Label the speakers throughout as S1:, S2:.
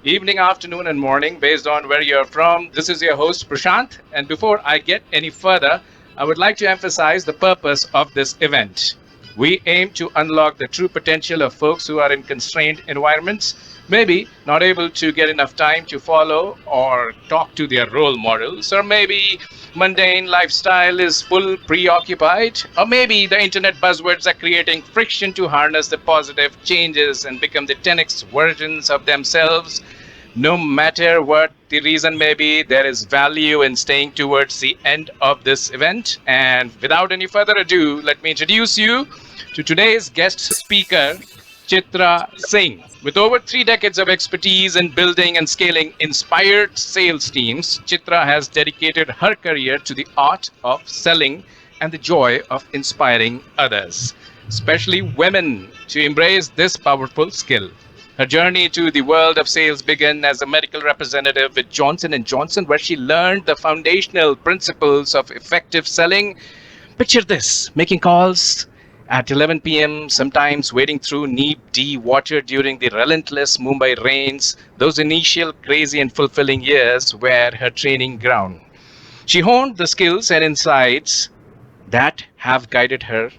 S1: evening, afternoon, and morning, based on where you're from. This is your host, Prashant. And before I get any further, I would like to emphasize the purpose of this event. We aim to unlock the true potential of folks who are in constrained environments, maybe not able to get enough time to follow or talk to their role models, or maybe mundane lifestyle is full preoccupied, or maybe the internet buzzwords are creating friction to harness the positive changes and become the 10x versions of themselves. No matter what the reason may be, there is value in staying towards the end of this event. And without any further ado, let me introduce you to today's guest speaker, Chitra Singh. With over 3 decades of expertise in building and scaling inspired sales teams, Chitra has dedicated her career to the art of selling and the joy of inspiring others, especially women, to embrace this powerful skill. Her journey to the world of sales began as a medical representative with Johnson & Johnson, where she learned the foundational principles of effective selling. Picture this, making calls at 11 p.m., sometimes wading through knee-deep water during the relentless Mumbai rains. Those initial crazy and fulfilling years were her training ground. She honed the skills and insights that have guided her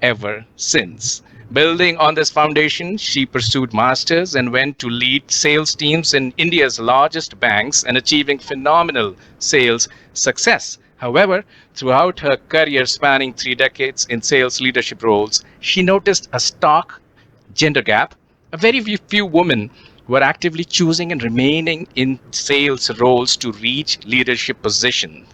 S1: ever since. Building on this foundation, she pursued masters and went to lead sales teams in India's largest banks and achieving phenomenal sales success. However, throughout her career spanning 3 decades in sales leadership roles, she noticed a stark gender gap. A very few women were actively choosing and remaining in sales roles to reach leadership positions.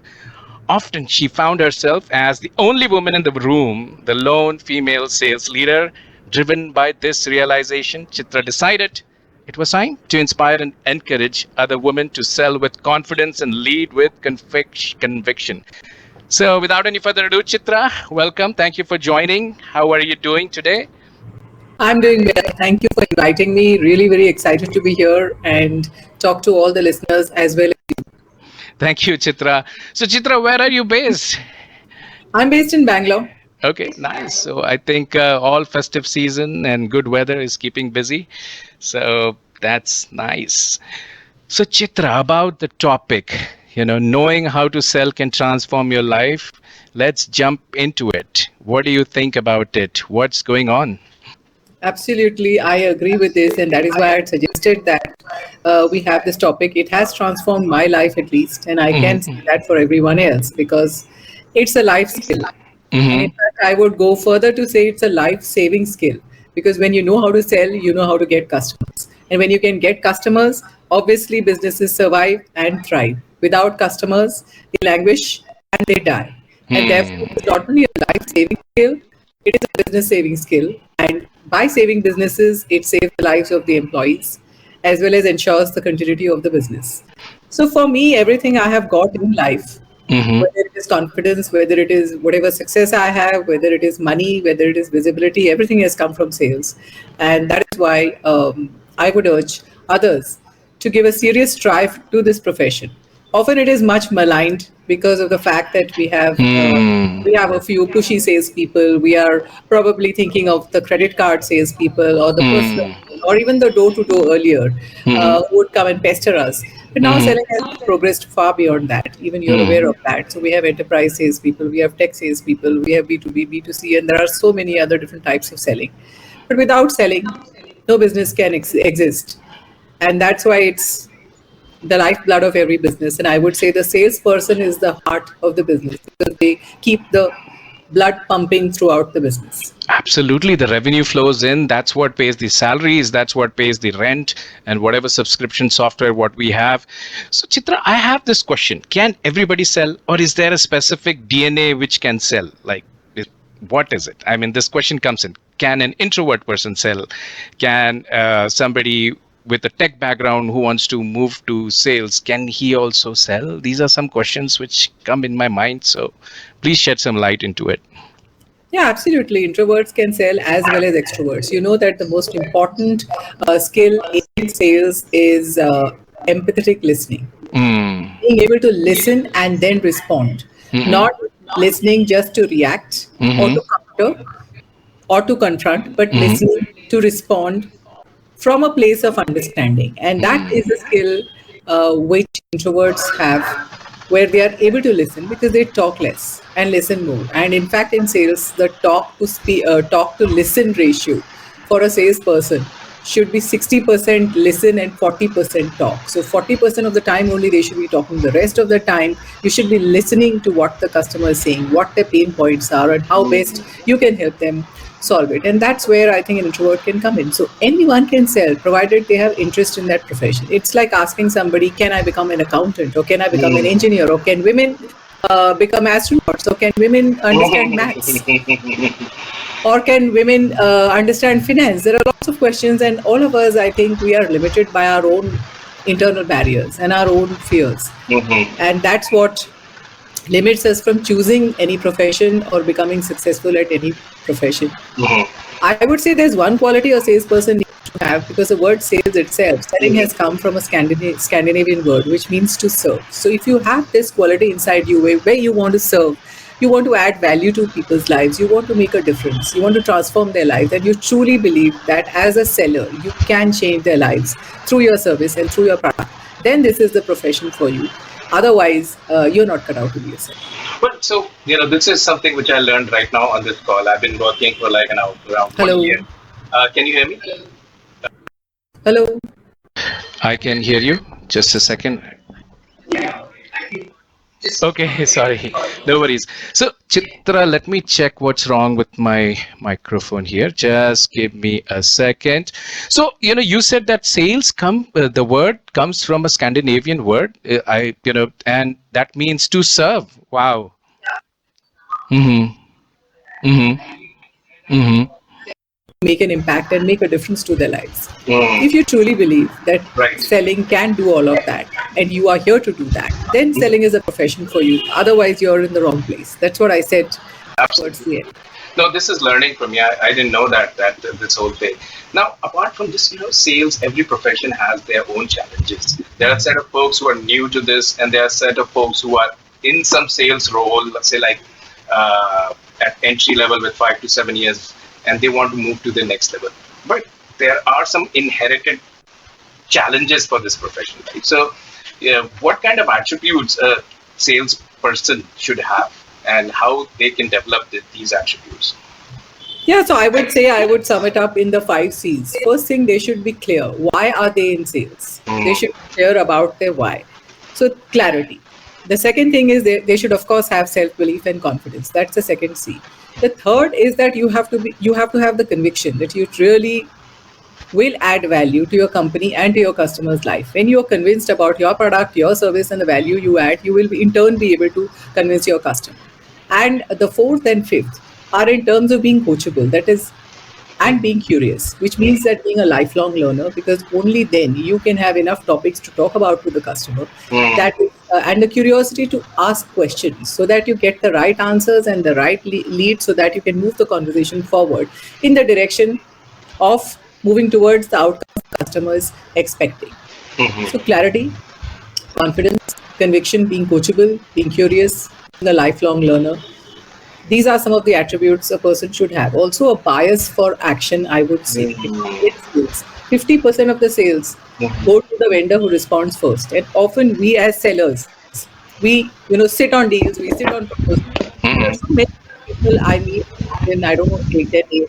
S1: Often she found herself as the only woman in the room, the lone female sales leader. Driven by this realization, Chitra decided it was time to inspire and encourage other women to sell with confidence and lead with conviction. So without any further ado, Chitra, welcome. Thank you for joining. How are you doing today?
S2: I'm doing well. Thank you for inviting me. Really very excited to be here and talk to all the listeners as well as you.
S1: Thank you, Chitra. So Chitra, where are you based?
S2: I'm based in Bangalore.
S1: Okay, nice. So I think all festive season and good weather is keeping busy. So that's nice. So Chitra, about the topic, knowing how to sell can transform your life. Let's jump into it. What do you think about it? What's going on?
S2: Absolutely, I agree with this, and that is why I suggested that we have this topic. It has transformed my life at least, and I can say that for everyone else because it's a life skill. And in fact, I would go further to say it's a life-saving skill because when you know how to sell, you know how to get customers. And when you can get customers, obviously businesses survive and thrive. Without customers, they languish and they die. And therefore, it's not only a life-saving skill, it is a business-saving skill. And by saving businesses, it saves the lives of the employees as well as ensures the continuity of the business. So for me, everything I have got in life, whether it is confidence, whether it is whatever success I have, whether it is money, whether it is visibility, everything has come from sales. And that is why I would urge others to give a serious try to this profession. Often it is much maligned because of the fact that we have a few pushy salespeople. We are probably thinking of the credit card salespeople or the personal or even the door-to-door earlier who would come and pester us. But now selling has progressed far beyond that. Even you're aware of that. So we have enterprise salespeople, we have tech salespeople, we have B2B, B2C, and there are so many other different types of selling. But without selling, no business can exist. And that's why it's the lifeblood of every business. And I would say the salesperson is the heart of the business because they keep the blood pumping throughout the business.
S1: Absolutely. The revenue flows in. That's what pays the salaries. That's what pays the rent and whatever subscription software what we have. So Chitra, I have this question. Can everybody sell or is there a specific DNA which can sell? Like, what is it? I mean, this question comes in. Can an introvert person sell? Can somebody with a tech background who wants to move to sales, can he also sell? These are some questions which come in my mind. So please shed some light into it.
S2: Yeah, absolutely. Introverts can sell as well as extroverts. You know that the most important skill in sales is empathetic listening. Being able to listen and then respond. Not listening just to react or to counter or to confront, but listening to respond from a place of understanding. And that is a skill which introverts have, where they are able to listen because they talk less and listen more. And in fact, in sales, the talk to listen ratio for a salesperson should be 60% listen and 40% talk. So 40% of the time only they should be talking. The rest of the time, you should be listening to what the customer is saying, what their pain points are, and how best you can help them solve it. And that's where I think an introvert can come in. So anyone can sell, provided they have interest in that profession. It's like asking somebody, can I become an accountant, or can I become an engineer, or can women become astronauts, or can women understand maths, or can women understand finance? There are lots of questions, and all of us, I think, we are limited by our own internal barriers and our own fears. And that's what limits us from choosing any profession or becoming successful at any profession. I would say there's one quality a salesperson needs to have, because the word sales itself, selling has come from a Scandinavian word, which means to serve. So if you have this quality inside you, where you want to serve, you want to add value to people's lives, you want to make a difference, you want to transform their lives, and you truly believe that as a seller, you can change their lives through your service and through your product, then this is the profession for you. Otherwise, you're not cut out to be a seller.
S1: Well, so, this is something which I learned right now on this call. I've been working for like around
S2: Hello.
S1: 1 year. Can you hear me?
S2: Hello.
S1: I can hear you. Just a second. Okay, sorry. No worries. So, Chitra, let me check what's wrong with my microphone here. Just give me a second. So, you said that sales the word comes from a Scandinavian word. And that means to serve. Wow.
S2: Make an impact and make a difference to their lives. If you truly believe that selling can do all of that, and you are here to do that, then selling is a profession for you. Otherwise, you're in the wrong place. That's what I said towards the end.
S1: No, this is learning from me. I didn't know that this whole thing. Now, apart from just sales, every profession has their own challenges. There are a set of folks who are new to this, and there are a set of folks who are in some sales role, let's say like at entry level with 5 to 7 years, and they want to move to the next level. But there are some inherited challenges for this profession, right? So, what kind of attributes a salesperson should have, and how they can develop these attributes?
S2: Yeah, so I would sum it up in the 5 C's. First thing, they should be clear. Why are they in sales? They should be clear about their why. So clarity. The second thing is they should, of course, have self-belief and confidence. That's the second C. The third is that you have to have the conviction that you really will add value to your company and to your customer's life. When you're convinced about your product, your service, and the value you add, you will in turn be able to convince your customer. And the fourth and fifth are in terms of being coachable, that is, and being curious, which means that being a lifelong learner, because only then you can have enough topics to talk about with the customer. That is, and the curiosity to ask questions so that you get the right answers and the right lead, so that you can move the conversation forward in the direction of moving towards the outcome the customer is expecting. So clarity, confidence, conviction, being coachable, being curious, being a lifelong learner. These are some of the attributes a person should have. Also, a bias for action, I would say. 50% of the sales go to the vendor who responds first. And often we as sellers, we sit on deals, we sit on proposals. There are so many people I meet, and I don't want to take their name.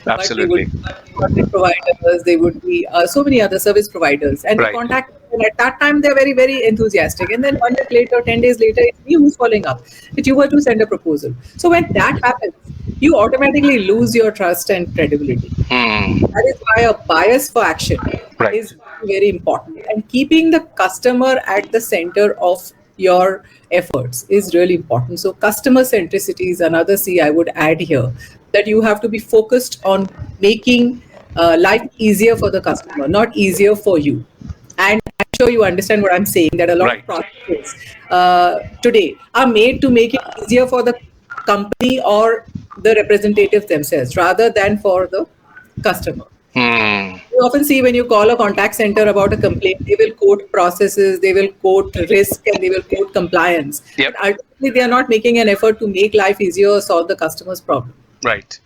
S1: Absolutely.
S2: But they would be content providers, they would be so many other service providers. And they contact them, and at that time, they're very, very enthusiastic. And then 1 week later, 10 days later, it's me who's following up that you were to send a proposal. So when that happens, you automatically lose your trust and credibility. That is why a bias for action is very important. And keeping the customer at the center of your efforts is really important. So customer centricity is another C I would add here, that you have to be focused on making life easier for the customer, not easier for you. And I'm sure you understand what I'm saying, that a lot of processes today are made to make it easier for the company or the representatives themselves rather than for the customer. You often see when you call a contact center about a complaint, they will quote processes, they will quote risk, and they will quote compliance. But ultimately, they are not making an effort to make life easier or solve the customer's problem.
S1: Right.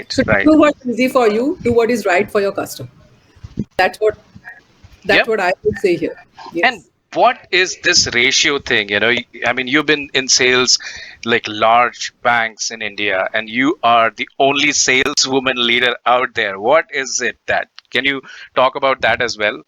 S2: So do what is easy for you, do what is right for your customer. That's what
S1: Yep.
S2: I would say here.
S1: And
S2: Yes.
S1: what is this ratio thing? I mean, you've been in sales like large banks in India, and you are the only saleswoman leader out there. What is it that? Can you talk about that as well?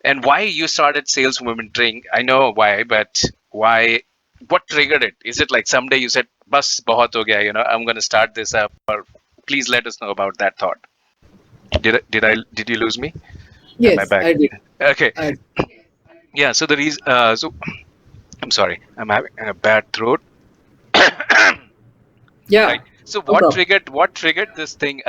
S1: And why you started Sales Womentoring? I know why, but why? What triggered it? Is it like someday you said, "Bas bahut ho gaya," I'm going to start this up, or please let us know about that thought. Did you lose me? Am I
S2: Yes,
S1: back?
S2: I did.
S1: Okay.
S2: I,
S1: Yeah. So the reason. So I'm sorry. I'm having a bad throat.
S2: yeah,
S1: Right. So
S2: no problem.
S1: what triggered this thing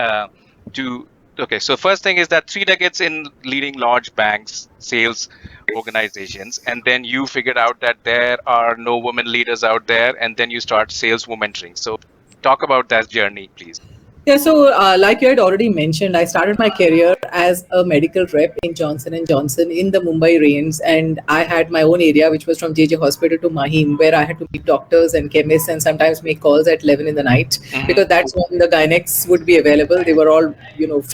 S1: to okay, so first thing is that 3 decades in leading large banks, sales organizations, and then you figured out that there are no women leaders out there, and then you start sales mentoring. So talk about that journey, please.
S2: Yeah, so like you had already mentioned, I started my career as a medical rep in Johnson and Johnson in the Mumbai range, and I had my own area, which was from 𝗔𝗯�cie Hospital to Mahim, where I had to meet doctors and chemists, and sometimes make calls at 11 in the night,
S1: Mm-hmm.
S2: because that's when the gynecs would be available. They were all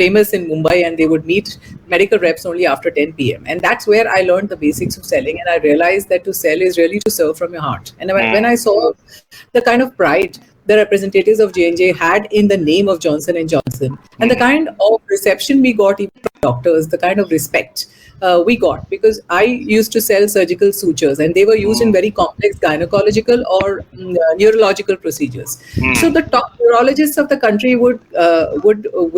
S2: famous in Mumbai, and they would meet medical reps only after 10 p.m. And that's where I learned the basics of selling, and I realized that to sell is really to serve from your heart. And when I saw the kind of pride the representatives of J&J had in the name of Johnson and Johnson, and the kind of reception we got even from doctors, the kind of respect we got, because I used to sell surgical sutures, and they were used in very complex gynecological or neurological procedures. So the top neurologists of the country would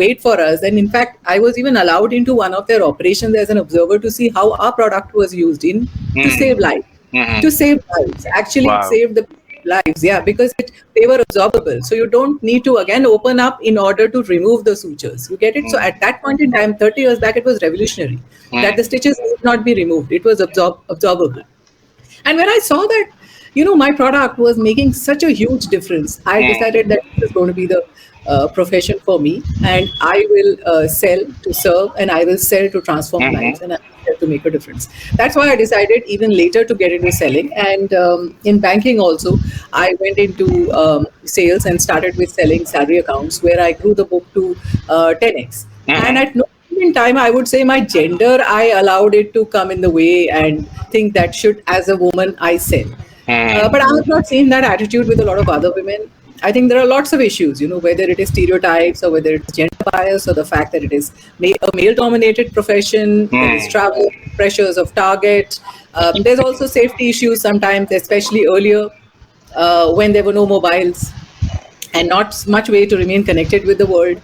S2: wait for us, and in fact, I was even allowed into one of their operations as an observer to see how our product was used in to save lives. To save lives, actually, it
S1: Wow.
S2: saved the lives. Yeah, because they were absorbable, so you don't need to again open up in order to remove the sutures. You get it? So at that point in time, 30 years back, it was revolutionary that the stitches need not be removed. It was absorbable. And when I saw that, my product was making such a huge difference, I decided that this is going to be the profession for me, and I will sell to serve, and I will sell to transform lives, and I will sell to make a difference. That's why I decided even later to get into selling. And in banking also, I went into sales and started with selling salary accounts, where I grew the book to 10x. And at no in time, I would say my gender, I allowed it to come in the way and think that should, as a woman, I sell. But I have not seen that attitude with a lot of other women. I think there are lots of issues, whether it is stereotypes or whether it's gender bias or the fact that it is a male-dominated profession. There is travel, pressures of target. There's also safety issues sometimes, especially earlier when there were no mobiles and not much way to remain connected with the world.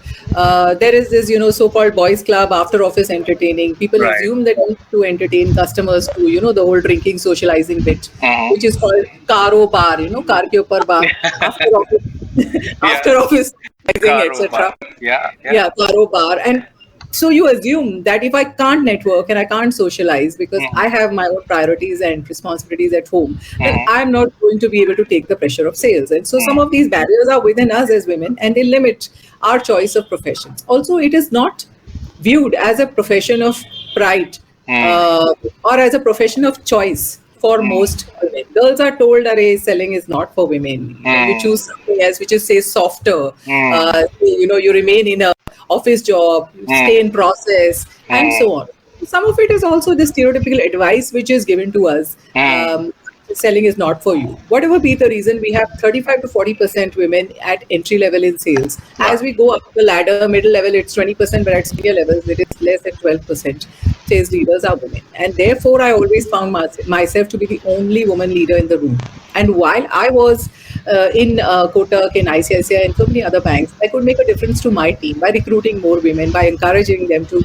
S2: There is this, so-called boys' club, after office entertaining. People
S1: Right.
S2: assume that to entertain customers to, the whole drinking, socializing bit, which is called karo bar, car ke upar bar, after office,
S1: Yeah.
S2: after office socializing,
S1: Karobar.
S2: etc.
S1: Yeah. Yeah.
S2: Yeah, karo bar. And so you assume that if I can't network and I can't socialize because I have my own priorities and responsibilities at home, then I'm not going to be able to take the pressure of sales. And so some of these barriers are within us as women, and they limit our choice of professions. Also, it is not viewed as a profession of pride or as a profession of choice for most women. Girls are told, "Arey, selling is not for women. You choose something else, which is say softer. You remain in a office job, you stay in process, and so on." Some of it is also the stereotypical advice which is given to us. Selling is not for you. Whatever be the reason, we have 35 to 40% women at entry level in sales. As we go up the ladder, middle level, it's 20%, but at senior levels, it is less than 12%. Sales leaders are women. And therefore, I always found myself to be the only woman leader in the room. And while I was in Kotak, in ICICI, and so many other banks, I could make a difference to my team by recruiting more women, by encouraging them to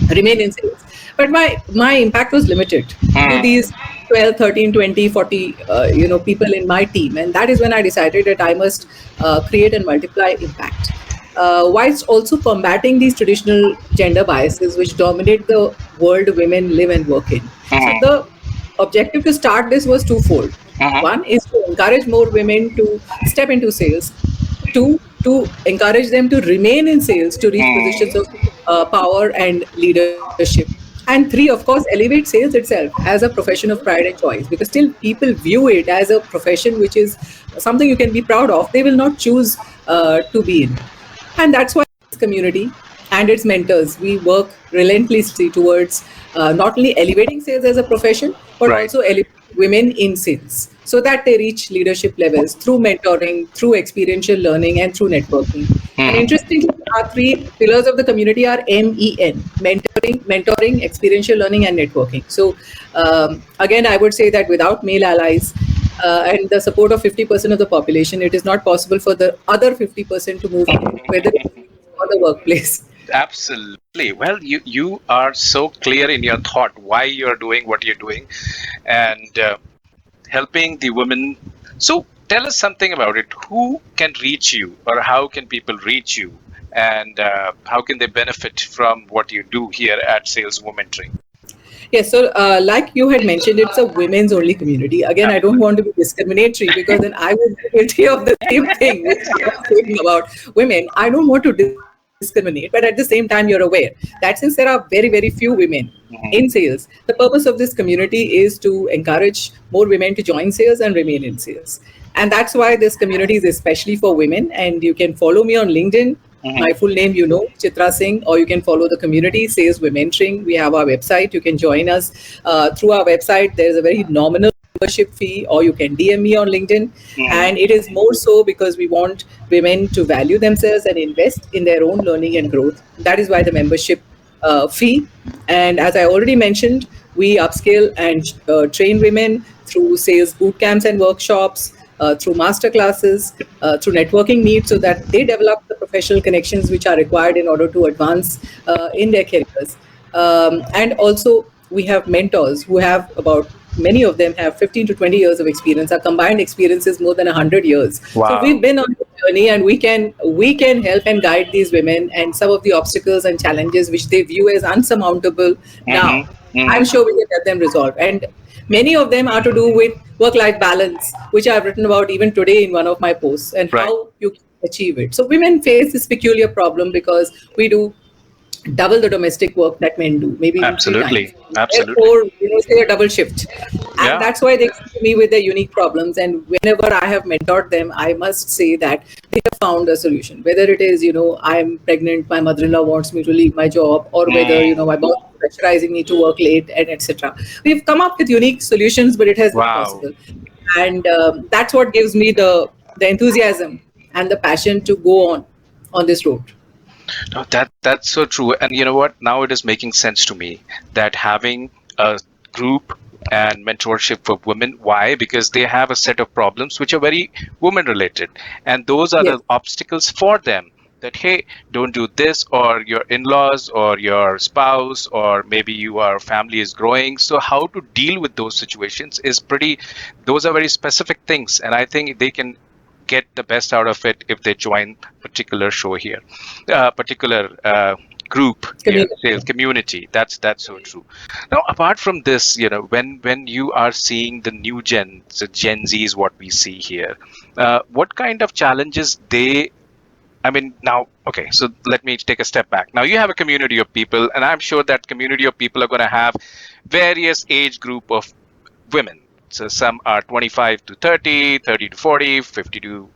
S2: remain in sales. But my impact was limited to these 12, 13, 20, 40 people in my team. And that is when I decided that I must create and multiply impact, whilst also combating these traditional gender biases which dominate the world women live and work in. So the objective to start this was twofold. One is to encourage more women to step into sales. Two, to encourage them to remain in sales to reach positions of power and leadership. And three, of course, elevate sales itself as a profession of pride and choice, because still people view it as a profession which is something you can be proud of. They will not choose to be in. And that's why this community, and its mentors, we work relentlessly towards not only elevating sales as a profession, but
S1: Right.
S2: also elevating women in sales so that they reach leadership levels through mentoring, through experiential learning, and through networking. And interestingly, our three pillars of the community are MEN: mentoring, experiential learning, and networking. So again, I would say that without male allies and the support of 50% of the population, it is not possible for the other 50% to move on, whether it's or the workplace.
S1: Absolutely. Well, you are so clear in your thought why you're doing what you're doing, and helping the women. So tell us something about it. Who can reach you, or how can people reach you, and how can they benefit from what you do here at SalesWomentoring?
S2: Yes, so like you had mentioned, it's a women's only community. Again, I don't want to be discriminatory because then I would be guilty of the same thing which I was saying about women. I don't want to discriminate, but at the same time, you're aware that since there are very, very few women in sales, the purpose of this community is to encourage more women to join sales and remain in sales. And that's why this community is especially for women. And you can follow me on LinkedIn. My full name, Chitra Singh, or you can follow the community, Sales Womentoring. We have our website. You can join us through our website. There's a very nominal membership fee, or you can DM me on LinkedIn. And it is more so because we want women to value themselves and invest in their own learning and growth. That is why the membership fee. And as I already mentioned, we upskill and train women through sales boot camps and workshops, through master classes, through networking meets, so that they develop the professional connections which are required in order to advance in their careers. And also, we have mentors who have many of them have 15 to 20 years of experience. Our combined experience is more than 100 years.
S1: Wow.
S2: So we've been on the journey, and we can help and guide these women, and some of the obstacles and challenges which they view as unsurmountable now, I'm sure we can help them resolve. And many of them are to do with work-life balance, which I've written about even today in one of my posts, and how you can achieve it. So women face this peculiar problem because we do double the domestic work that men do, maybe even 3 times. Or say a double shift. And that's why they come to me with their unique problems. And whenever I have mentored them, I must say that they have found a solution. Whether it is, I'm pregnant, my mother-in-law wants me to leave my job, or whether, my boss is pressurizing me to work late, and etc. We've come up with unique solutions, but it has been possible. And that's what gives me the enthusiasm and the passion to go on this road.
S1: No, that's so true. And you know what? Now it is making sense to me that having a group and mentorship for women. Why? Because they have a set of problems which are very women related. And those are the obstacles for them. That, hey, don't do this, or your in-laws or your spouse, or maybe your family is growing. So how to deal with those situations those are very specific things. And I think they can get the best out of it if they join particular show here, particular group here, sales community. That's so true. Now, apart from this, when you are seeing the new Gen Z is what we see here, what kind of challenges so let me take a step back. Now, you have a community of people, and I'm sure that community of people are going to have various age group of women. So some are 25 to 30, 30 to 40, 50 to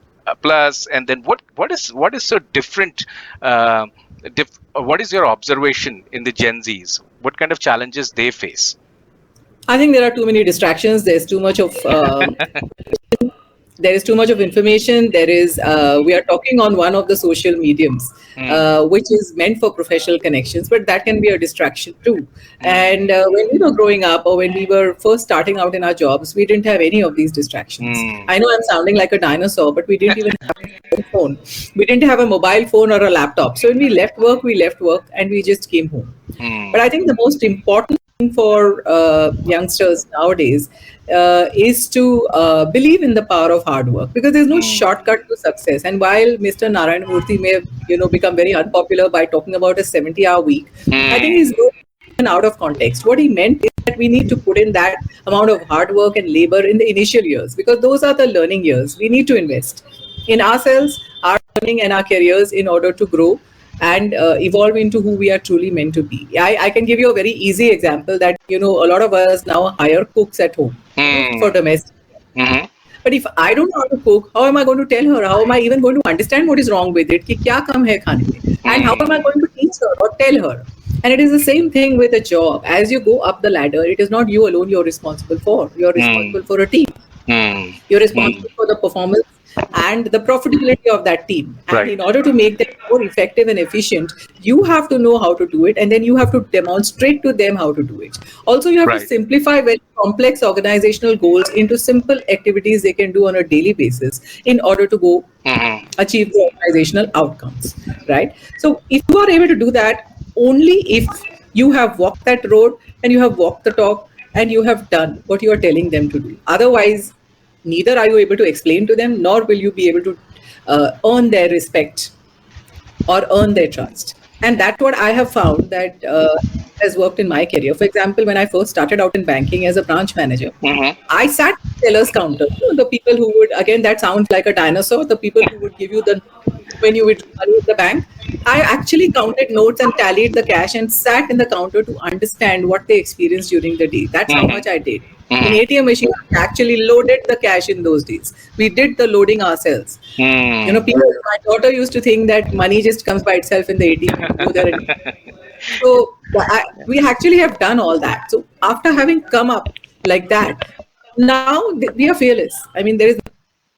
S1: plus. And then what is so different? What is your observation in the Gen Zs? What kind of challenges they face?
S2: I think there are too many distractions. There's too much of there is too much of information. There is we are talking on one of the social mediums, which is meant for professional connections, but that can be a distraction too. And when we were growing up, or when we were first starting out in our jobs, we didn't have any of these distractions. I know I'm sounding like a dinosaur, but we didn't even have a mobile phone. We didn't have a mobile phone or a laptop. So when we left work, and we just came home. But I think the most important thing for youngsters nowadays is to believe in the power of hard work, because there's no shortcut to success. And while Mr. Narayana Murthy may have become very unpopular by talking about a 70-hour week, I think he's going out of context. What he meant is that we need to put in that amount of hard work and labor in the initial years, because those are the learning years. We need to invest in ourselves, our learning, and our careers in order to grow and evolve into who we are truly meant to be. I can give you a very easy example that, a lot of us now hire cooks at home for domestic. But if I don't know how to cook, how am I going to tell her? How am I even going to understand what is wrong with it? कि क्या कम है खाने में? And how am I going to teach her or tell her? And it is the same thing with a job. As you go up the ladder, it is not you alone you're responsible for. You're responsible for a team. You're responsible for the performance and the profitability of that team. And in order to make them more effective and efficient, you have to know how to do it, and then you have to demonstrate to them how to do it. Also, you have to simplify very complex organizational goals into simple activities they can do on a daily basis in order to go achieve the organizational outcomes, right? So if you are able to do that, only if you have walked that road and you have walked the talk and you have done what you are telling them to do. Otherwise, neither are you able to explain to them, nor will you be able to earn their respect or earn their trust. And that's what I have found that has worked in my career. For example, when I first started out in banking as a branch manager, I sat at the seller's counter. The people who would, again, that sounds like a dinosaur, the people who would give you the when you would money at the bank. I actually counted notes and tallied the cash and sat in the counter to understand what they experienced during the day. That's how much I did. In ATM machine, we actually loaded the cash in those days. We did the loading ourselves. My daughter used to think that money just comes by itself in the ATM. You go there and so we actually have done all that. So after having come up like that, now we are fearless. I mean, there is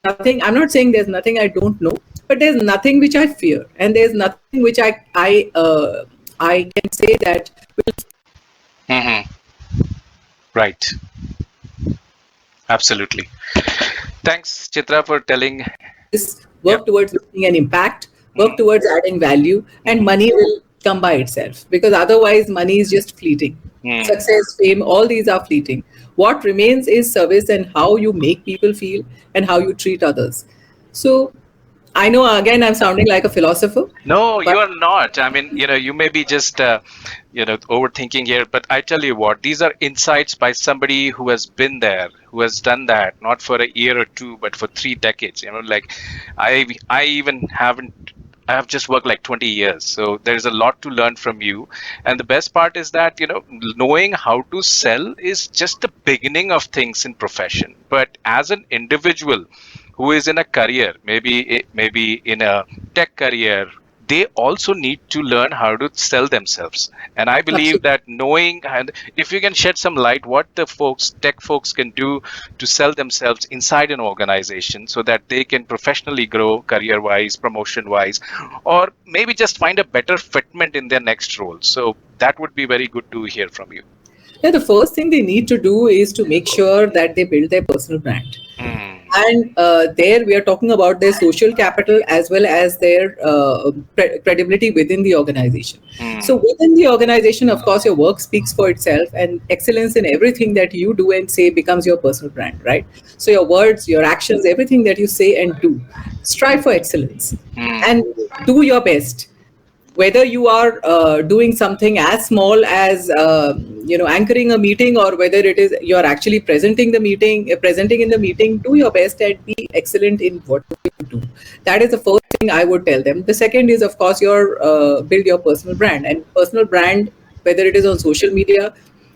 S2: nothing. I'm not saying there's nothing I don't know, but there's nothing which I fear, and there's nothing which I can say that will.
S1: Right. Absolutely. Thanks, Chitra, for telling.
S2: Work towards making an impact, work towards adding value, and money will come by itself, because otherwise money is just fleeting. Success, fame, all these are fleeting. What remains is service and how you make people feel and how you treat others. So I know, again, I'm sounding like a philosopher.
S1: No, you are not. I mean, you may be just, overthinking here, but I tell you what, these are insights by somebody who has been there, who has done that, not for a year or two, but for 3 decades. I even haven't, I have just worked like 20 years. So there's a lot to learn from you. And the best part is that, knowing how to sell is just the beginning of things in profession. But as an individual who is in a career, maybe in a tech career, they also need to learn how to sell themselves. And I believe that knowing, and if you can shed some light, what the tech folks can do to sell themselves inside an organization so that they can professionally grow career-wise, promotion-wise, or maybe just find a better fitment in their next role. So that would be very good to hear from you.
S2: Yeah, the first thing they need to do is to make sure that they build their personal brand. And there we are talking about their social capital as well as their credibility within the organization. So within the organization, of course, your work speaks for itself, and excellence in everything that you do and say becomes your personal brand, right? So your words, your actions, everything that you say and do, strive for excellence and do your best. Whether you are doing something as small as anchoring a meeting, or whether it is you're actually presenting in the meeting, do your best and be excellent in what you do. That is the first thing I would tell them. The second is, of course, build your personal brand. And personal brand, whether it is on social media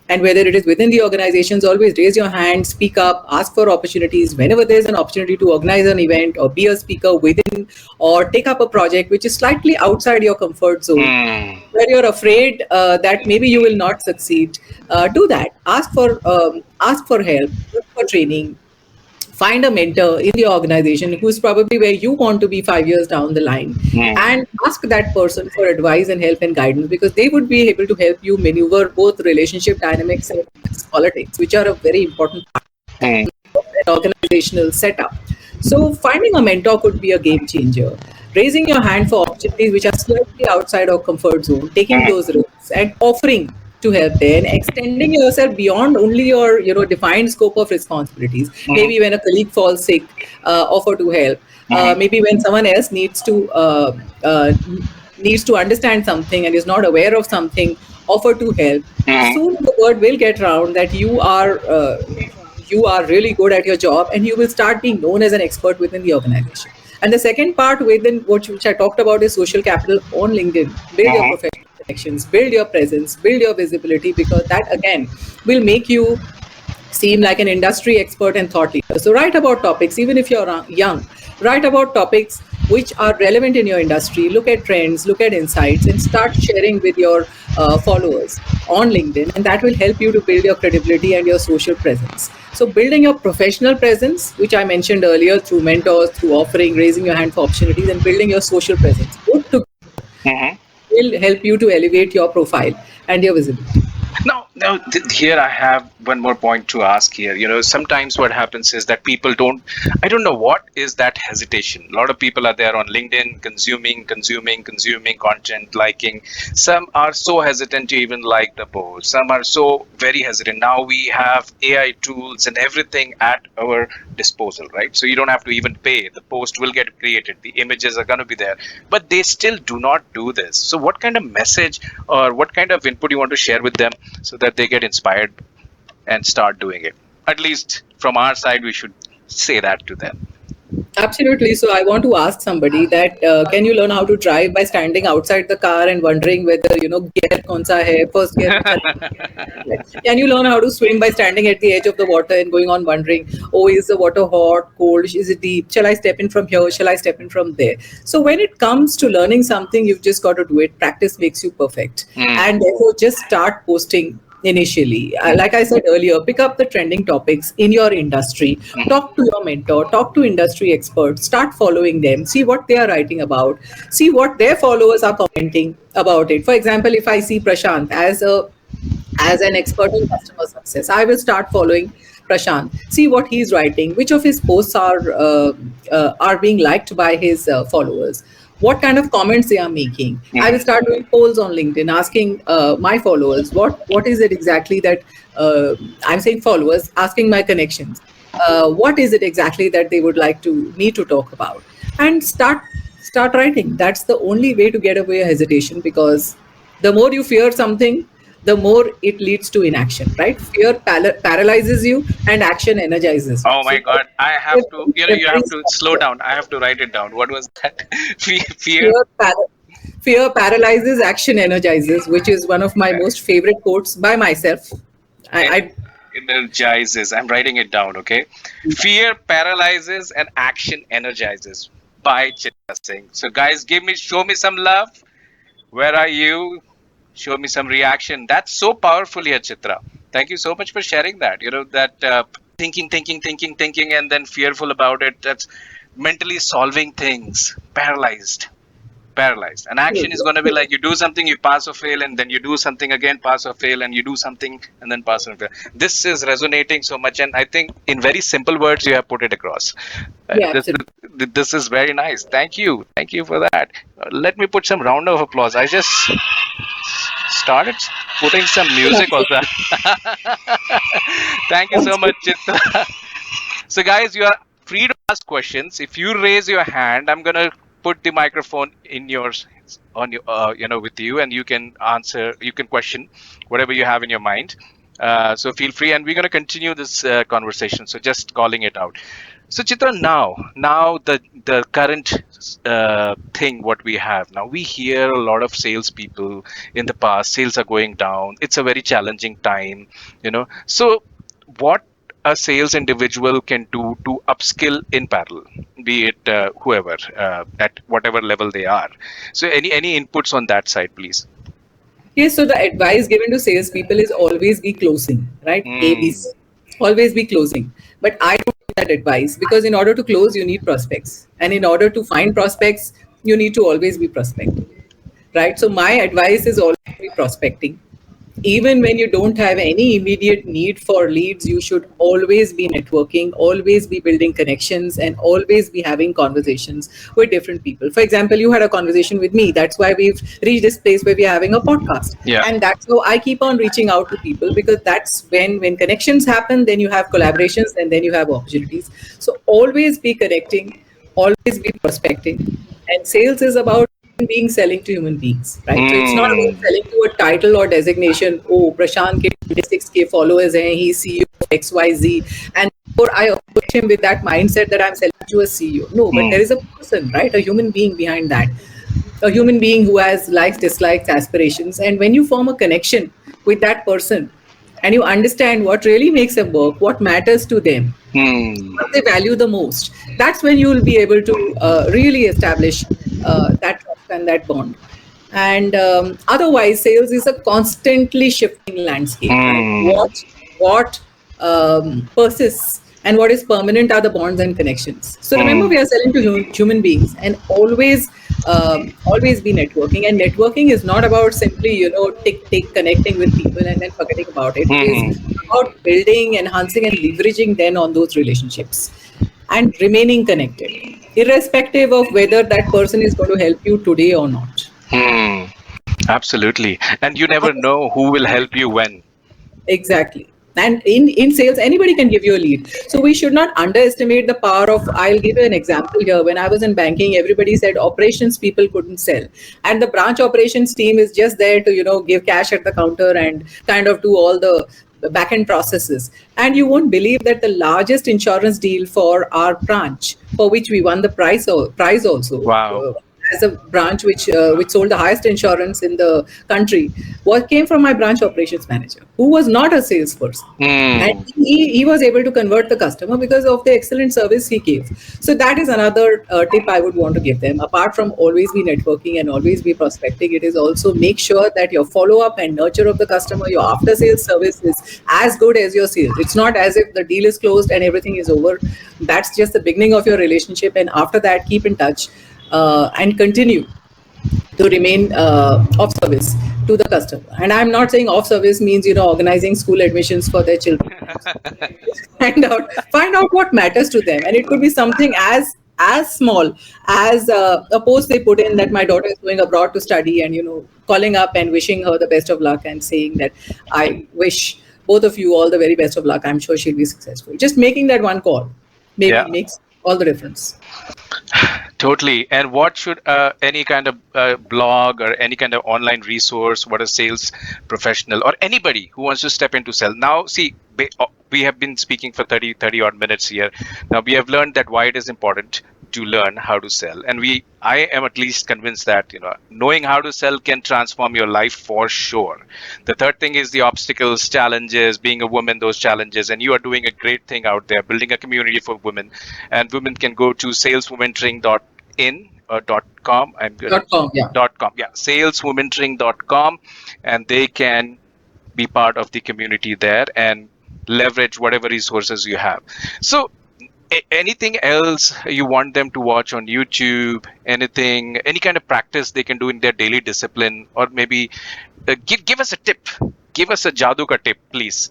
S2: and whether it is within the organizations, always raise your hand, speak up, ask for opportunities. Whenever there's an opportunity to organize an event or be a speaker within, or take up a project which is slightly outside your comfort zone, where you're afraid that maybe you will not succeed, do that. Ask for help, look for training. Find a mentor in the organization who's probably where you want to be 5 years down the line, and ask that person for advice and help and guidance, because they would be able to help you maneuver both relationship dynamics and politics, which are a very important part of an organizational setup. So finding a mentor could be a game changer. Raising your hand for opportunities which are slightly outside our comfort zone, taking those risks and offering to help there, and extending yourself beyond only your defined scope of responsibilities. Maybe when a colleague falls sick, offer to help. Maybe when someone else needs to understand something and is not aware of something, offer to help. Soon the word will get around that you are really good at your job, and you will start being known as an expert within the organization. And the second part within which I talked about is social capital on LinkedIn. Build your professional connections, build your presence, build your visibility, because that again will make you seem like an industry expert and thought leader. So write about topics, even if you're young, write about topics which are relevant in your industry. Look at trends, look at insights, and start sharing with your followers on LinkedIn. And that will help you to build your credibility and your social presence. So building your professional presence, which I mentioned earlier, through mentors, through offering, raising your hand for opportunities, and building your social presence, both together will help you to elevate your profile and your visibility.
S1: Now, here I have one more point to ask here. Sometimes what happens is that people I don't know what is that hesitation. A lot of people are there on LinkedIn consuming content, liking. Some are so hesitant to even like the post. Some are so very hesitant. Now we have AI tools and everything at our disposal, right? So you don't have to even pay. The post will get created. The images are going to be there, but they still do not do this. So what kind of message or what kind of input you want to share with them so that they get inspired and start doing it? At least from our side, we should say that to them.
S2: Absolutely. So I want to ask somebody that can you learn how to drive by standing outside the car and wondering whether, gear kaun-sa hai, first gear. Can you learn how to swim by standing at the edge of the water and going on wondering, oh, is the water hot, cold, is it deep? Shall I step in from here? Shall I step in from there? So when it comes to learning something, you've just got to do it. Practice makes you perfect. And therefore just start posting initially. Like I said earlier, pick up the trending topics in your industry, talk to your mentor, talk to industry experts, start following them, see what they are writing about, see what their followers are commenting about it. For example, if I see Prashant as an expert in customer success, I will start following Prashant, see what he's writing, which of his posts are being liked by his followers, what kind of comments they are making. I will start doing polls on LinkedIn, asking my followers, what is it exactly that I'm saying followers, asking my connections, what is it exactly that they would like me to talk about, and start writing. That's the only way to get away a hesitation, because the more you fear something, the more it leads to inaction, right? Fear paralyzes you and action energizes you.
S1: Oh my God. I have to, you have to slow down. I have to write it down. What was that?
S2: Fear paralyzes, action energizes, which is one of my most favorite quotes by myself.
S1: Energizes. I'm writing it down, okay? Fear paralyzes and action energizes by Chitra Singh. So guys, show me some love. Where are you? Show me some reaction. That's so powerful here, Chitra. Thank you so much for sharing that. That thinking, and then fearful about it. That's mentally solving things. Paralyzed. And action is going to be like you do something, you pass or fail, and then you do something again, pass or fail, and you do something, and then pass or fail. This is resonating so much, and I think in very simple words, you have put it across. This is very nice. Thank you for that. Let me put some round of applause. I just started putting some music also. Thank you so much, Chitra. So guys, you are free to ask questions. If you raise your hand, I'm gonna put the microphone with you, and you can answer, you can question whatever you have in your mind. So feel free, and we're going to continue this conversation. So just calling it out. So Chitra, now the current thing what we have now, we hear a lot of salespeople in the past. Sales are going down. It's a very challenging time, So what a sales individual can do to upskill in parallel, be it whoever at whatever level they are. So any inputs on that side, please?
S2: Yes, so the advice given to salespeople is always be closing, right? ABC, always be closing. But I don't give that advice, because in order to close, you need prospects. And in order to find prospects, you need to always be prospecting, right? So my advice is always be prospecting. Even when you don't have any immediate need for leads, you should always be networking, always be building connections, and always be having conversations with different people. For example, you had a conversation with me. That's why we've reached this place where we're having a podcast.
S1: Yeah.
S2: And that's how I keep on reaching out to people, because that's when connections happen, then you have collaborations, and then you have opportunities. So always be connecting, always be prospecting. And sales is about being selling to human beings, right? So it's not about selling to a title or designation. Oh, Prashant ke 26K followers hai, he's CEO of XYZ, and therefore I approach him with that mindset that I'm selling to a CEO. No, but there is a person, right? A human being behind that. A human being who has likes, dislikes, aspirations. And when you form a connection with that person, and you understand what really makes them work, what matters to them, what they value the most, that's when you will be able to really establish that trust and that bond. And otherwise, sales is a constantly shifting landscape, and what persists and what is permanent are the bonds and connections. So remember, we are selling to human beings, and always be networking. And networking is not about simply, tick connecting with people and then forgetting about it. It is about building, enhancing, and leveraging then on those relationships and remaining connected, irrespective of whether that person is going to help you today or not.
S1: Absolutely. And you never know who will help you when.
S2: Exactly. And in sales, anybody can give you a lead. So we should not underestimate the power of, I'll give you an example here. When I was in banking, everybody said operations people couldn't sell. And the branch operations team is just there to, give cash at the counter and kind of do all the back-end processes. And you won't believe that the largest insurance deal for our branch, for which we won the prize also.
S1: Wow.
S2: As a branch which sold the highest insurance in the country, what came from my branch operations manager, who was not a salesperson. And he was able to convert the customer because of the excellent service he gave. So that is another tip I would want to give them. Apart from always be networking and always be prospecting, it is also make sure that your follow-up and nurture of the customer, your after-sales service is as good as your sales. It's not as if the deal is closed and everything is over. That's just the beginning of your relationship. And after that, keep in touch. And continue to remain of service to the customer. And I'm not saying off service means, organizing school admissions for their children. Find out what matters to them. And it could be something as small as a post they put in that my daughter is going abroad to study, and, calling up and wishing her the best of luck and saying that I wish both of you all the very best of luck. I'm sure she'll be successful. Just making that one call maybe makes all the difference.
S1: Totally. And what should any kind of blog or any kind of online resource, what a sales professional or anybody who wants to step into sell? Now, see, we have been speaking for 30 odd minutes here. Now, we have learned that why it is important to learn how to sell. And I am at least convinced that, knowing how to sell can transform your life for sure. The third thing is the obstacles, challenges, being a woman, those challenges. And you are doing a great thing out there, building a community for women. And women can go to SalesWomentoring.in or .com.
S2: .com, yeah.
S1: .com, yeah. SalesWomentoring.com, and they can be part of the community there and leverage whatever resources you have. So anything else you want them to watch on YouTube? Any kind of practice they can do in their daily discipline, or maybe give us a tip. Give us a जादू का tip, please.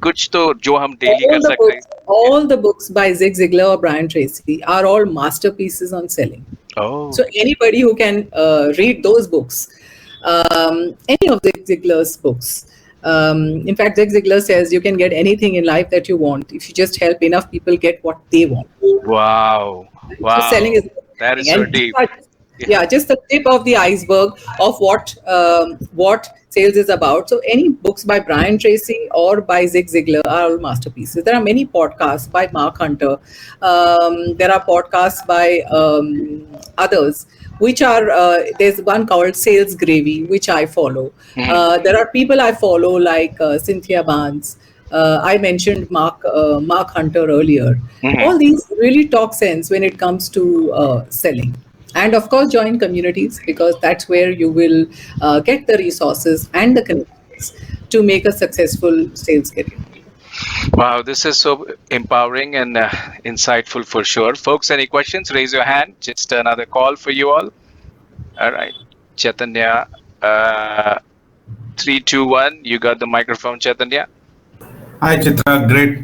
S1: कुछ तो जो हम daily कर सकते हैं.
S2: All the books by Zig Ziglar or Brian Tracy are all masterpieces on selling.
S1: Oh.
S2: So anybody who can read those books, any of Zig Ziglar's books. In fact, Zig Ziglar says you can get anything in life that you want if you just help enough people get what they want.
S1: Wow.
S2: So selling is
S1: that is so deep.
S2: Just the tip of the iceberg of what sales is about. So any books by Brian Tracy or by Zig Ziglar are all masterpieces. There are many podcasts by Mark Hunter. There are podcasts by others, which are, there's one called Sales Gravy, which I follow. There are people I follow like Cynthia Barnes. I mentioned Mark Hunter earlier. All these really talk sense when it comes to selling. And of course, join communities, because that's where you will get the resources and the connections to make a successful sales career.
S1: Wow, this is so empowering and insightful for sure. Folks, any questions? Raise your hand. Just another call for you all. All right. Chaitanya, 3, 2, 1. You got the microphone, Chaitanya.
S3: Hi, Chitra. Great.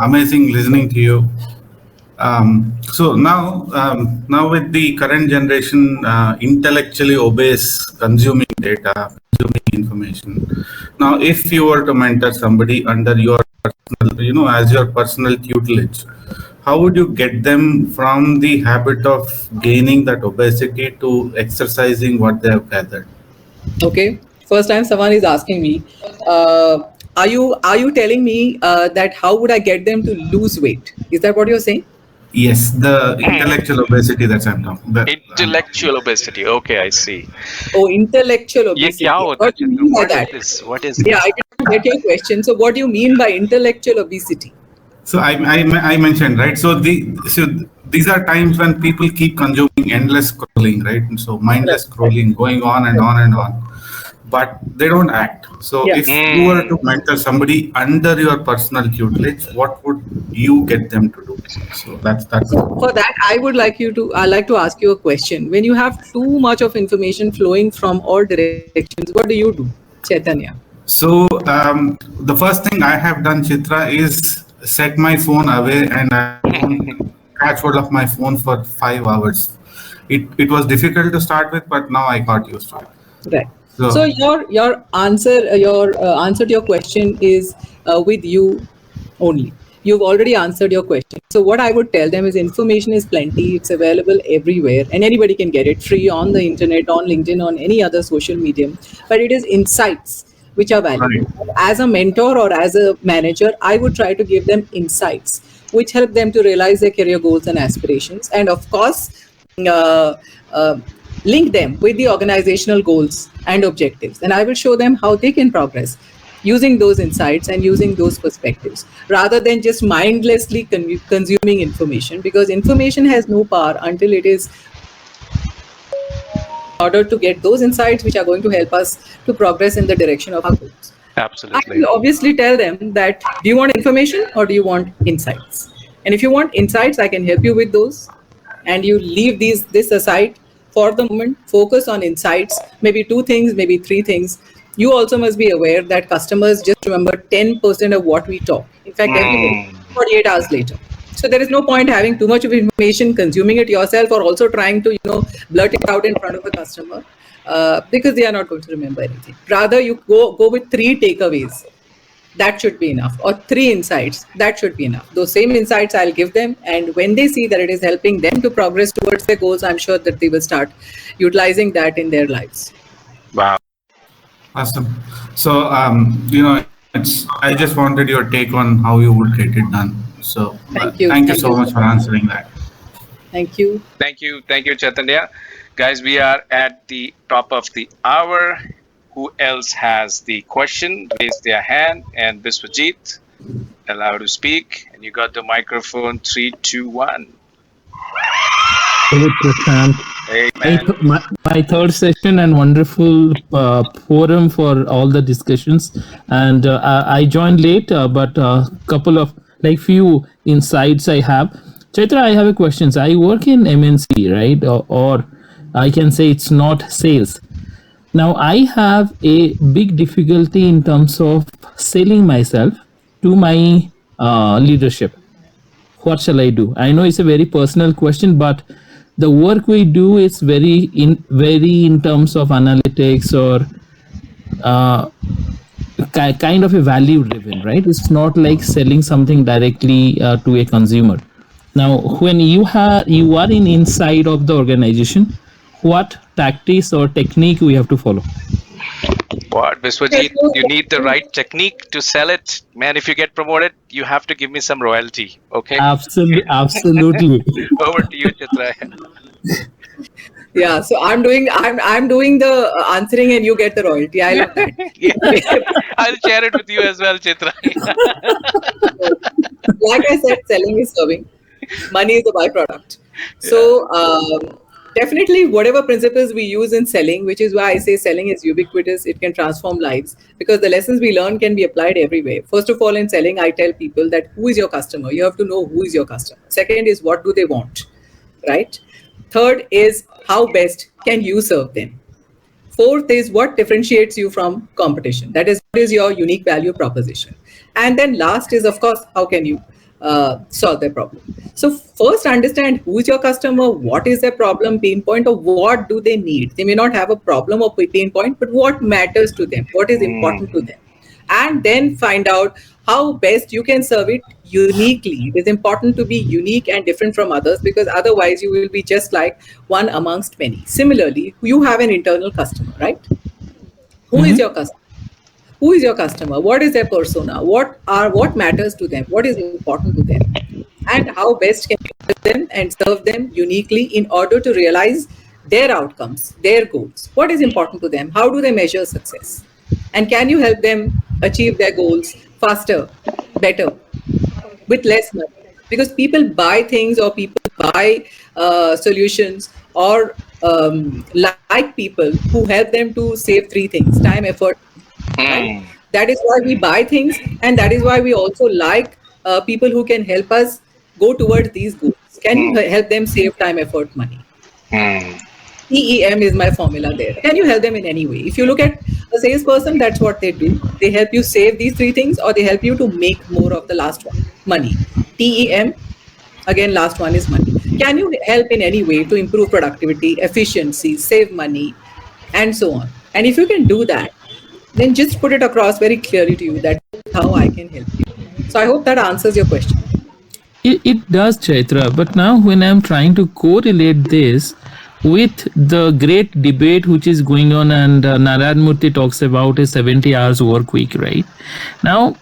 S3: Amazing listening to you. So now with the current generation, intellectually obeys consuming data, consuming information. Now, if you were to mentor somebody under your personal, as your personal tutelage, how would you get them from the habit of gaining that obesity to exercising what they have gathered?
S2: Okay. First time someone is asking me, are you telling me that how would I get them to lose weight? Is that what you're saying?
S3: Yes, the intellectual obesity that I'm talking about.
S1: Intellectual obesity. Okay, I see.
S2: Oh, intellectual
S1: ये क्या
S2: obesity.
S1: होता है,
S2: What do you
S1: Chitra?
S2: mean by
S1: What is
S2: that?
S1: this? What is
S2: Yeah,
S1: this?
S2: I didn't get your question. So, what do you mean by intellectual obesity?
S3: So I mentioned, right? So these are times when people keep consuming endless scrolling, right? And so mindless
S2: Right.
S3: scrolling going on and on and on, but they don't act. So
S2: Yeah.
S3: if you were to mentor somebody under your personal tutelage, what would you get them to do? So that's
S2: So for that, I like to ask you a question. When you have too much of information flowing from all directions, what do you do, Chaitanya?
S3: So the first thing I have done, Chitra, is set my phone away, and I don't catch hold of my phone for 5 hours. It was difficult to start with, but now I got used to it.
S2: Right. So
S3: So
S2: your answer to your question is with you only. You've already answered your question. So what I would tell them is information is plenty. It's available everywhere, and anybody can get it free on the internet, on LinkedIn, on any other social medium. But it is insights which are valuable.
S3: right,
S2: As a mentor or as a manager, I would try to give them insights which help them to realize their career goals and aspirations, and of course, uh, uh, link them with the organizational goals and objectives. And I will show them how they can progress using those insights and using those perspectives rather than just mindlessly consuming information, because information has no power until it is in order to get those insights which are going to help us to progress in the direction of our goals. I
S1: Absolutely.
S2: will obviously tell them that, do you want information or do you want insights? And if you want insights, I can help you with those. And you leave this aside for the moment, focus on insights, maybe 2 things, maybe 3 things. You also must be aware that customers just remember 10% of what we talk. In fact, everybody, 48 hours later. So there is no point having too much of information, consuming it yourself, or also trying to, blurt it out in front of a customer, because they are not going to remember anything. Rather, you go with 3 takeaways. That should be enough, or 3 insights. That should be enough. Those same insights I'll give them, and when they see that it is helping them to progress towards their goals, I'm sure that they will start utilizing that in their lives.
S1: Wow.
S3: awesome. So I just wanted your take on how you would get it done. So
S2: Thank you.
S3: thank you so much for answering that.
S2: Thank you.
S1: Thank you, Chaitanya. Guys, we are at the top of the hour. Who else has the question? Raise their hand, and Biswajit, allow to speak. And you got the microphone. 3, 2, 1.
S4: Hey, Prashant.
S1: Hey, man.
S4: My third session and wonderful forum for all the discussions. And I joined late, but couple of few insights I have. Chaitra, I have a question. I work in MNC, right? Or I can say it's not sales. Now I have a big difficulty in terms of selling myself to my leadership. What shall I do? I know it's a very personal question, but the work we do is very in terms of analytics or kind of a value driven, right? It's not like selling something directly to a consumer. Now, when you are in inside of the organization, what tactics or technique we have to follow?
S1: What, Biswajit? You need the right technique to sell it. Man, if you get promoted, you have to give me some royalty. Okay?
S4: Absolutely.
S1: Over to you, Chitra.
S2: Yeah, so I'm doing the answering and you get the royalty. I love that.
S1: I'll share it with you as well, Chitra.
S2: Like I said, selling is serving. Money is a byproduct. So definitely whatever principles we use in selling, which is why I say selling is ubiquitous, it can transform lives, because the lessons we learn can be applied everywhere. First of all, in selling, I tell people that who is your customer? You have to know who is your customer. Second is, what do they want, right? Third is, how best can you serve them? Fourth is, what differentiates you from competition? That is, what is your unique value proposition? And then last is, of course, how can you solve their problem? So first, understand who is your customer, what is their problem, pain point, or what do they need. They may not have a problem or pain point, but what matters to them, what is important to them. And then find out how best you can serve it uniquely. It is important to be unique and different from others, because otherwise you will be just like one amongst many. Similarly, you have an internal customer, right? Who is your customer? Who is your customer? What is their persona? What matters to them? What is important to them? And how best can you present and serve them uniquely in order to realize their outcomes, their goals. What is important to them? How do they measure success? And can you help them achieve their goals faster, better, with less money? Because people buy things, or people buy solutions, or like people who help them to save three things: time, effort, right? That is why we buy things, and that is why we also like people who can help us go towards these goals. Can you help them save time, effort, money? TEM is my formula there. Can you help them in any way? If you look at a salesperson, that's what they do. They help you save these three things, or they help you to make more of the last one, money. TEM, again, last one is money. Can you help in any way to improve productivity, efficiency, save money, and so on? And if you can do that, then just put it across very clearly to you that how I can help you. So I hope that answers your question.
S4: It does, Chaitra. But now when I'm trying to correlate this with the great debate which is going on, and Narayan Murthy talks about a 70 hours work week, right? Now,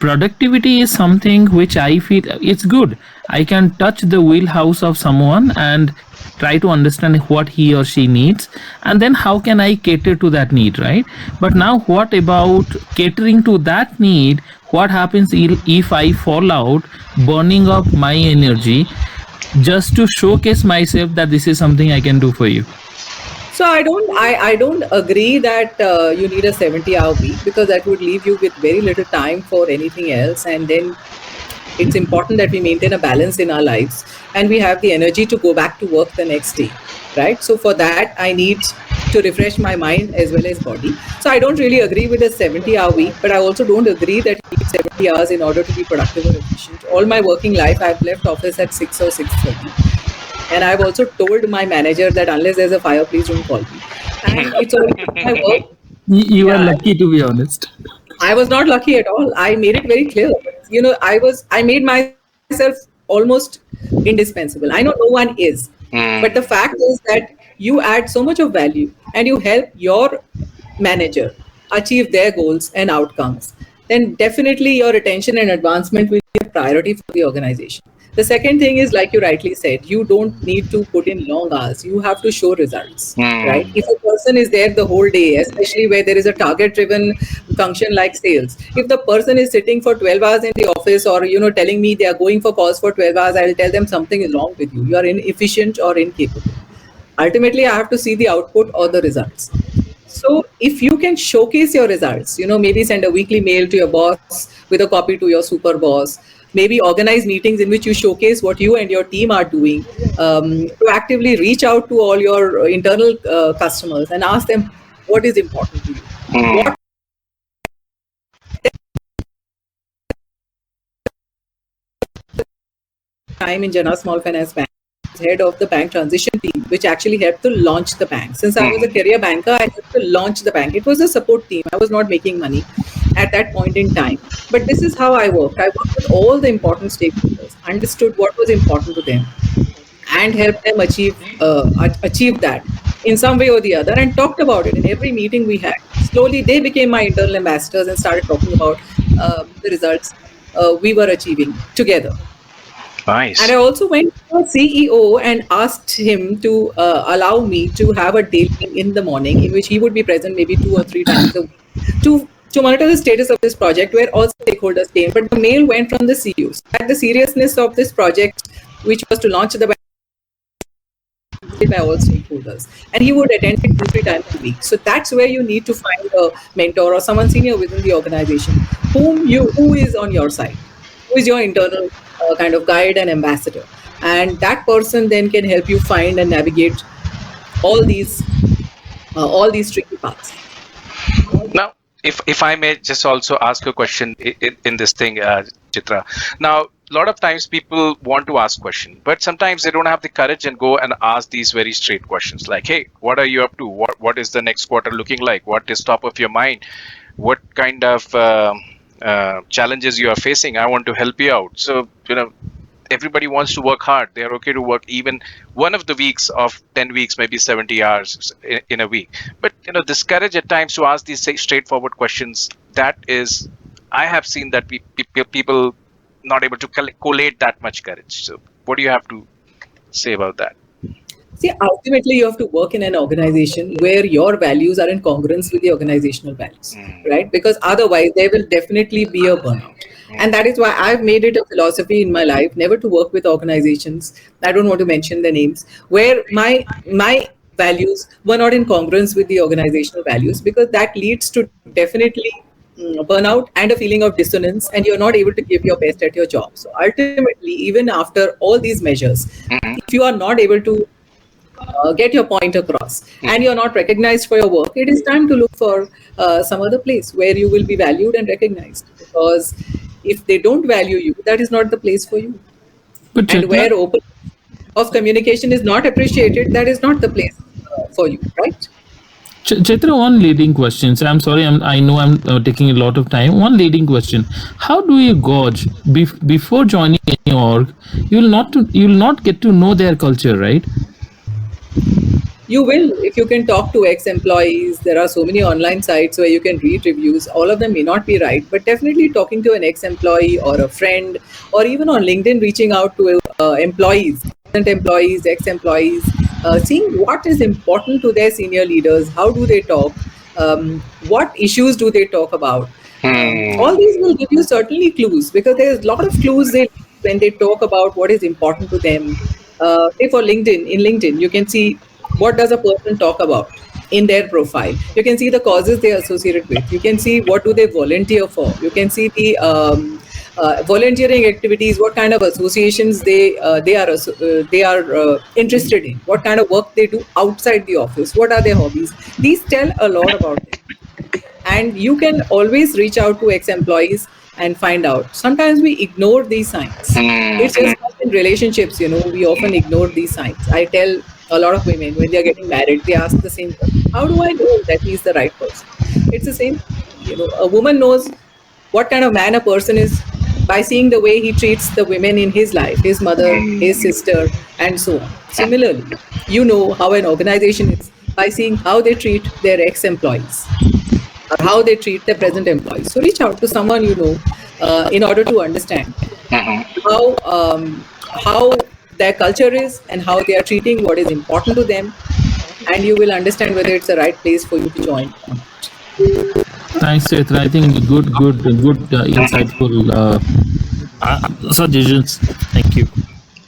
S4: productivity is something which I feel it's good. I can touch the wheelhouse of someone and try to understand what he or she needs, and then how can I cater to that need, right? But now what about catering to that need? What happens if I fall out, burning up my energy just to showcase myself that this is something I can do for you?
S2: So I don't agree that you need a 70-hour week, because that would leave you with very little time for anything else. And then it's important that we maintain a balance in our lives, and we have the energy to go back to work the next day, right? So for that, I need to refresh my mind as well as body. So I don't really agree with a 70-hour week, but I also don't agree that you need 70 hours in order to be productive or efficient. All my working life, I've left office at 6 or 6:30. And I've also told my manager that unless there's a fire, please don't call me. And it's all my work.
S4: You are lucky, to be honest.
S2: I was not lucky at all. I made it very clear. I made myself almost indispensable. I know no one is. But the fact is that you add so much of value, and you help your manager achieve their goals and outcomes, then definitely your attention and advancement will be a priority for the organization. The second thing is, like you rightly said, you don't need to put in long hours. You have to show results, right? If a person is there the whole day, especially where there is a target-driven function like sales, if the person is sitting for 12 hours in the office, or telling me they are going for calls for 12 hours, I will tell them something is wrong with you. You are inefficient or incapable. Ultimately, I have to see the output or the results. So if you can showcase your results, maybe send a weekly mail to your boss with a copy to your super boss, maybe organize meetings in which you showcase what you and your team are doing, proactively reach out to all your internal customers and ask them what is important to you. What time in Jana Small Finance Bank, head of the bank transition team, which actually helped to launch the bank. Since I was a career banker, I helped to launch the bank. It was a support team. I was not making money at that point in time. But this is how I worked. I worked with all the important stakeholders, understood what was important to them, and helped them achieve that in some way or the other, and talked about it in every meeting we had. Slowly, they became my internal ambassadors and started talking about the results we were achieving together.
S1: Nice.
S2: And I also went to a CEO and asked him to allow me to have a daily in the morning in which he would be present maybe 2 or 3 times a week to monitor the status of this project, where all stakeholders came. But the mail went from the CEO. So that the seriousness of this project, which was to launch the bank, by all stakeholders, and he would attend it 2-3 times a week. So that's where you need to find a mentor or someone senior within the organization who is on your side, who is your internal kind of guide and ambassador, and that person then can help you find and navigate all these tricky paths.
S1: Now, if I may just also ask a question in this thing, Chitra. Now, a lot of times people want to ask questions, but sometimes they don't have the courage and go and ask these very straight questions like, hey, what are you up to? What is the next quarter looking like? What is top of your mind? What kind of challenges you are facing? I want to help you out. So, everybody wants to work hard. They are okay to work even one of the weeks of 10 weeks, maybe 70 hours in a week. But, this courage at times to ask these straightforward questions, that is, I have seen that people not able to collate that much courage. So what do you have to say about that?
S2: See, ultimately, you have to work in an organization where your values are in congruence with the organizational values, right? Because otherwise, there will definitely be a burnout. And that is why I've made it a philosophy in my life never to work with organizations. I don't want to mention the names where my values were not in congruence with the organizational values, because that leads to definitely burnout and a feeling of dissonance, and you're not able to give your best at your job. So ultimately, even after all these measures, if you are not able to get your point across and you're not recognized for your work, it is time to look for some other place where you will be valued and recognized. Because if they don't value you, that is not the place for you.
S4: But
S2: And
S4: Chitra,
S2: where open of communication is not appreciated, that is not the place for you, right?
S4: Chitra, one leading question. So I'm sorry, I know I'm taking a lot of time. One leading question: how do you gauge before joining any org? You will not get to know their culture, right?
S2: You will, if you can talk to ex-employees. There are so many online sites where you can read reviews. All of them may not be right, but definitely talking to an ex-employee or a friend, or even on LinkedIn, reaching out to employees, current employees, ex-employees, seeing what is important to their senior leaders. How do they talk? What issues do they talk about? All these will give you certainly clues, because there's a lot of clues when they talk about what is important to them. Say for LinkedIn, in LinkedIn, you can see what does a person talk about in their profile. You can see the causes they are associated with. You can see what do they volunteer for. You can see the volunteering activities, what kind of associations they are interested in, what kind of work they do outside the office, what are their hobbies. These tell a lot about them. And you can always reach out to ex-employees and find out. Sometimes we ignore these signs. It's just like in relationships, we often ignore these signs. I tell a lot of women when they're getting married, they ask the same question: how do I know that he's the right person? It's the same. A woman knows what kind of man a person is by seeing the way he treats the women in his life, his mother, his sister, and so on. Similarly, you know how an organization is by seeing how they treat their ex-employees or how they treat their present employees. So reach out to someone in order to understand how their culture is and how they are treating what is important to them, and you will understand whether it's the right place for you to join or not.
S4: Thanks, Chitra. I think good, insightful suggestions. Thank you.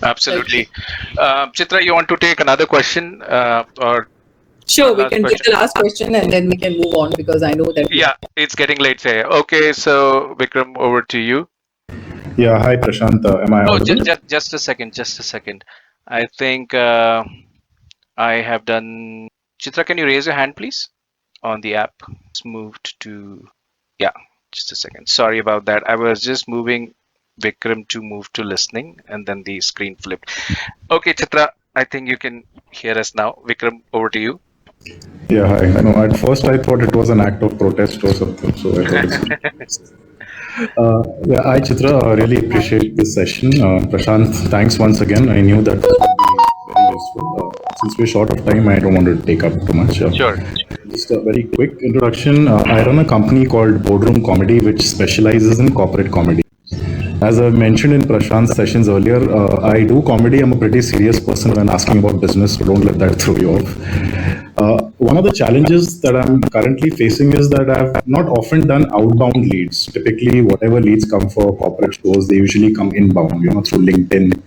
S1: Absolutely. Chitra, you want to take another question or?
S2: Sure, we can take the last question and then we can move on, because I know that.
S1: Yeah, it's getting late here. Okay, so Vikram, over to you.
S5: Yeah, hi Prashant. Am I audible?
S1: Just a second. I think I have done. Chitra, can you raise your hand, please, on the app? It's moved to. Yeah, just a second. Sorry about that. I was just moving Vikram to move to listening, and then the screen flipped. Okay, Chitra, I think you can hear us now. Vikram, over to you.
S5: Yeah, hi. I know. At first, I thought it was an act of protest or something. So I thought it's. Yeah, hi Chitra. I really appreciate this session. Prashant, thanks once again. I knew that would be very useful. Since we're short of time, I don't want to take up too much.
S1: Sure.
S5: Just a very quick introduction. I run a company called Boardroom Comedy, which specializes in corporate comedy. As I mentioned in Prashant's sessions earlier, I do comedy. I'm a pretty serious person when asking about business, so don't let that throw you off. One of the challenges that I'm currently facing is that I've not often done outbound leads. Typically, whatever leads come for corporate shows, they usually come inbound, through LinkedIn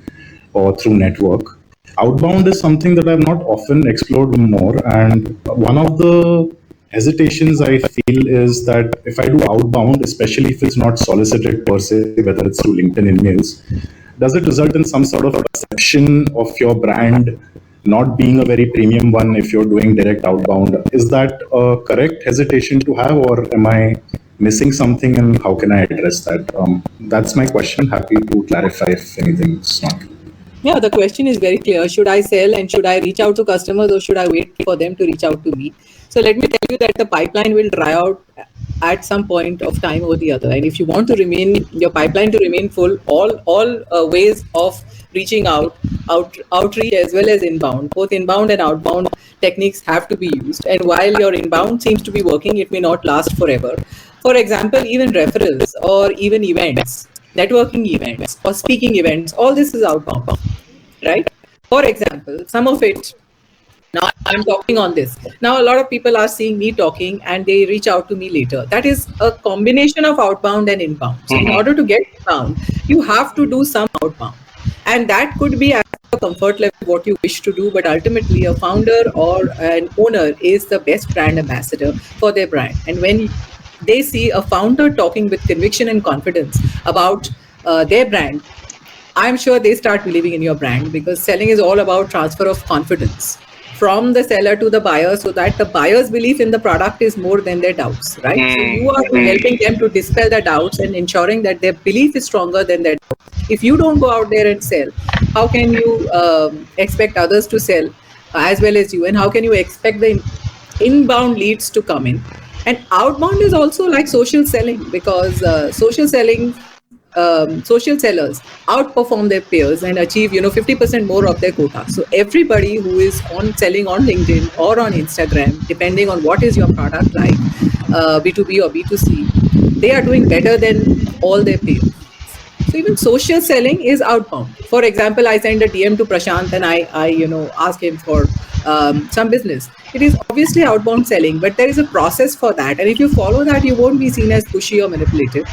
S5: or through network. Outbound is something that I've not often explored more. And one of the hesitations I feel is that if I do outbound, especially if it's not solicited per se, whether it's through LinkedIn emails, does it result in some sort of perception of your brand not being a very premium one if you're doing direct outbound? Is that a correct hesitation to have, or am I missing something, and how can I address that? That's my question. Happy to clarify if anything's not.
S2: Yeah, the question is very clear. Should I sell and should I reach out to customers, or should I wait for them to reach out to me? So let me tell you that the pipeline will dry out at some point of time or the other. And if you want to your pipeline to remain full, all ways of reaching outreach as well as inbound, both inbound and outbound techniques have to be used. And while your inbound seems to be working, it may not last forever. For example, even referrals or even events, networking events or speaking events, all this is outbound, right? For example, some of it, now I'm talking on this. Now a lot of people are seeing me talking and they reach out to me later. That is a combination of outbound and inbound. So in order to get inbound, you have to do some outbound. And that could be at a comfort level what you wish to do, but ultimately a founder or an owner is the best brand ambassador for their brand. And when they see a founder talking with conviction and confidence about their brand, I'm sure they start believing in your brand, because selling is all about transfer of confidence from the seller to the buyer, so that the buyer's belief in the product is more than their doubts, right? So you are helping them to dispel their doubts and ensuring that their belief is stronger than their doubts. If you don't go out there and sell, how can you expect others to sell as well as you? And how can you expect the inbound leads to come in? And outbound is also like social selling, because social sellers outperform their peers and achieve 50% more of their quota. So everybody who is on selling on LinkedIn or on Instagram, depending on what is your product like, B2B or B2C, they are doing better than all their peers. So even social selling is outbound. For example, I send a DM to Prashant and I ask him for some business. It is obviously outbound selling, but there is a process for that. And if you follow that, you won't be seen as pushy or manipulative.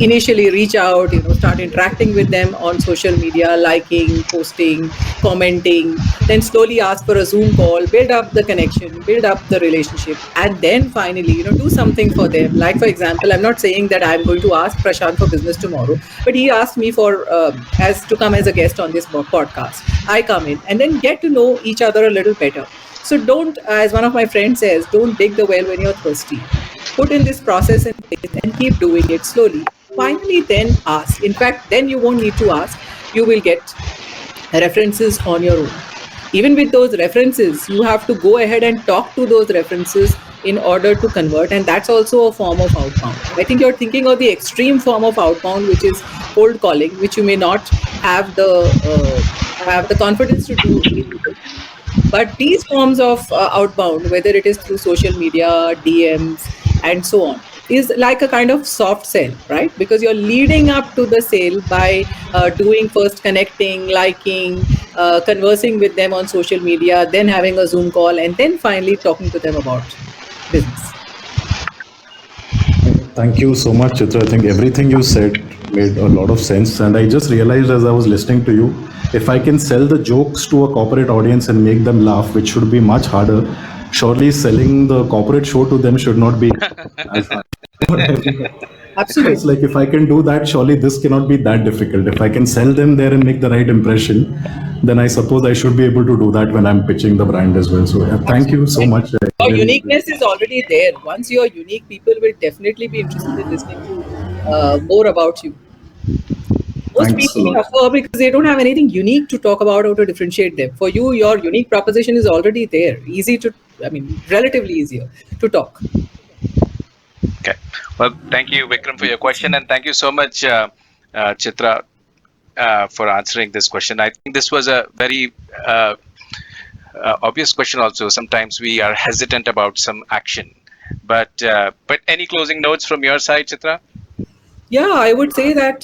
S2: Initially reach out, start interacting with them on social media, liking, posting, commenting, then slowly ask for a Zoom call, build up the connection, build up the relationship, and then finally, do something for them. Like, for example, I'm not saying that I'm going to ask Prashant for business tomorrow, but he asked me to come as a guest on this podcast. I come in and then get to know each other a little better. So don't, as one of my friends says, don't dig the well when you're thirsty. Put in this process in place and keep doing it slowly. Finally, then ask. In fact, then you won't need to ask. You will get references on your own. Even with those references, you have to go ahead and talk to those references in order to convert. And that's also a form of outbound. I think you're thinking of the extreme form of outbound, which is cold calling, which you may not have the confidence to do. But these forms of outbound, whether it is through social media, DMs, and so on, is like a kind of soft sell, right? Because you're leading up to the sale by doing first connecting, liking, conversing with them on social media, then having a Zoom call, and then finally talking to them about business.
S5: Thank you so much, Chitra. I think everything you said made a lot of sense. And I just realized as I was listening to you, if I can sell the jokes to a corporate audience and make them laugh, which should be much harder, surely selling the corporate show to them should not be as hard.
S2: Absolutely.
S5: It's like, if I can do that, surely this cannot be that difficult. If I can sell them there and make the right impression, then I suppose I should be able to do that when I'm pitching the brand as well. So thank you so much.
S2: Your uniqueness is already there. Once you're unique, people will definitely be interested in listening to more about you. Most people suffer because they don't have anything unique to talk about or to differentiate them. For you, your unique proposition is already there. Relatively easier to talk.
S1: Okay. Well, thank you, Vikram, for your question. And thank you so much, Chitra, for answering this question. I think this was a very obvious question also. Sometimes we are hesitant about some action. But any closing notes from your side, Chitra?
S2: Yeah, I would say that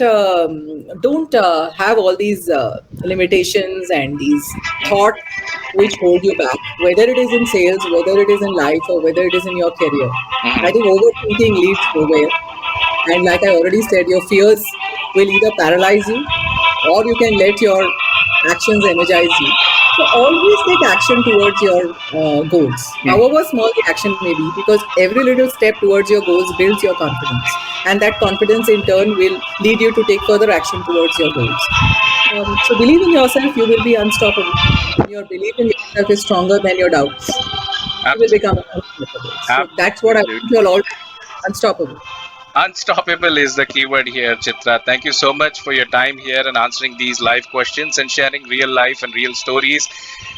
S2: don't have all these limitations and these thoughts which hold you back, whether it is in sales, whether it is in life, or whether it is in your career. I think overthinking leads nowhere. And like I already said, your fears will either paralyze you or you can let your actions energize you. So always take action towards your goals, however small the action may be, because every little step towards your goals builds your confidence. And that confidence in turn will lead you to take further action towards your goals. So believe in yourself, you will be unstoppable. When your belief in yourself is stronger than your doubts, you will become unstoppable. So that's what I want you all, unstoppable.
S1: Unstoppable is the keyword here, Chitra. Thank you so much for your time here and answering these live questions and sharing real life and real stories.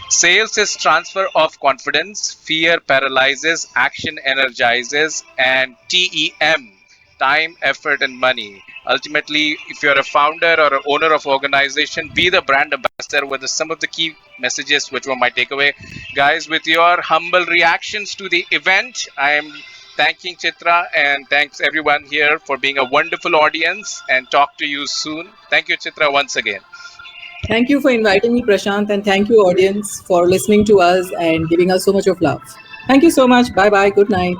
S1: Sales is transfer of confidence, fear paralyzes, action energizes, and TEM, time, effort, and money. Ultimately, if you're a founder or an owner of organization, be the brand ambassador with some of the key messages which were my takeaway. Guys, with your humble reactions to the event, I am thanking Chitra and thanks everyone here for being a wonderful audience, and talk to you soon. Thank you, Chitra, once again.
S2: Thank you for inviting me, Prashant, and thank you, audience, for listening to us and giving us so much of love. Thank you so much. Bye-bye. Good night.